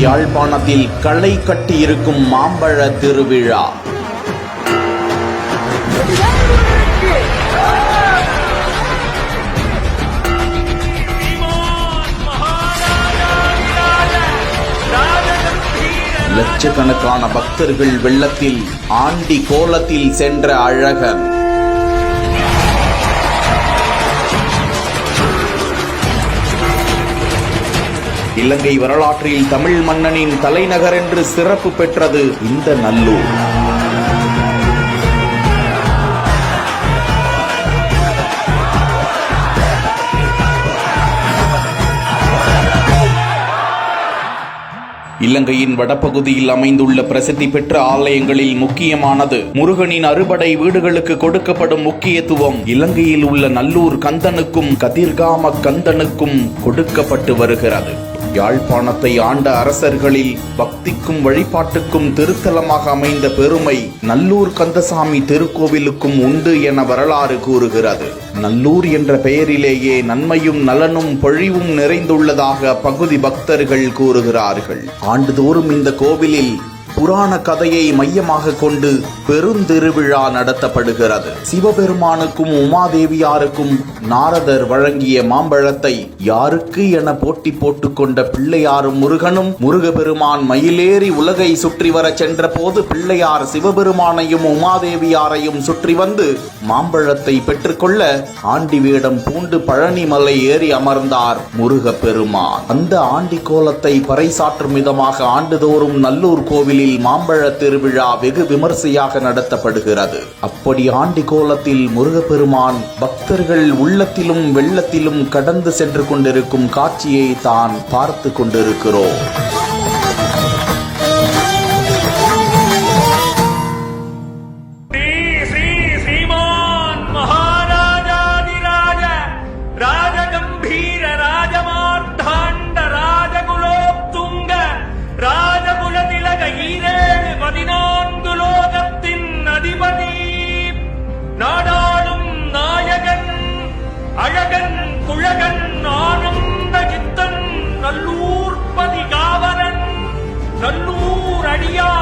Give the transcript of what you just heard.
யாழ்ப்பாணத்தில் களை கட்டியிருக்கும் மாம்பழ திருவிழா. லட்சக்கணக்கான பக்தர்கள் வெள்ளத்தில் ஆண்டி கோலத்தில் சென்ற அழகன். இலங்கை வரலாற்றில் தமிழ் மன்னனின் தலைநகர் என்று சிறப்பு பெற்றது இந்த நல்லூர். இலங்கையின் வடபகுதியில் அமைந்துள்ள பிரசித்தி பெற்ற ஆலயங்களில் முக்கியமானது முருகனின் அறுபடை வீடுகளுக்கு கொடுக்கப்படும் முக்கியத்துவம் இலங்கையில் உள்ள நல்லூர் கந்தனுக்கும் கதிர்காம கந்தனுக்கும் கொடுக்கப்பட்டு வருகிறது. யாழ்ப்பாணத்தை ஆண்ட அரசர்களில் பக்திக்கும் வழிபாட்டுக்கும் திருத்தலமாக அமைந்த பெருமை நல்லூர் கந்தசாமி திருக்கோவிலுக்கும் உண்டு என வரலாறு கூறுகிறது. நல்லூர் என்ற பெயரிலேயே நன்மையும் நலனும் பொழிவும் நிறைந்துள்ளதாக பகுதி பக்தர்கள் கூறுகிறார்கள். ஆண்டுதோறும் இந்த கோவிலில் புராண கதையை மையமாக கொண்டு பெருந்திருவிழா நடத்தப்படுகிறது. சிவபெருமானுக்கும் உமாதேவியாருக்கும் நாரதர் வழங்கிய மாம்பழத்தை யாருக்கு என போட்டி போட்டுக்கொண்ட பிள்ளையாரும் முருகனும் முருகபெருமான் மயிலேறி உலகை சுற்றி வர சென்ற போது பிள்ளையார் சிவபெருமானையும் உமாதேவியாரையும் சுற்றி வந்து மாம்பழத்தை பெற்றுக்கொள்ள ஆண்டி வேடம் பூண்டு பழனிமலை ஏறி அமர்ந்தார் முருகப்பெருமான். அந்த ஆண்டி கோலத்தை பறைசாற்றும் விதமாக ஆண்டுதோறும் நல்லூர் கோவிலில் மாம்பழ திருவிழா வெகு விமர்சையாக நடத்தப்படுகிறது. அப்படி ஆண்டி கோலத்தில் முருகப்பெருமான் பக்தர்கள் உள்ளத்திலும் வெள்ளத்திலும் கடந்து சென்று கொண்டிருக்கும் காட்சியை தான் பார்த்து கொண்டிருக்கிறோம். நாடாளும் நாயகன் அழகன் குழகன் ஆனந்த சித்தன் நல்லூர் பதிகாவரன் நல்லூர் அடியார்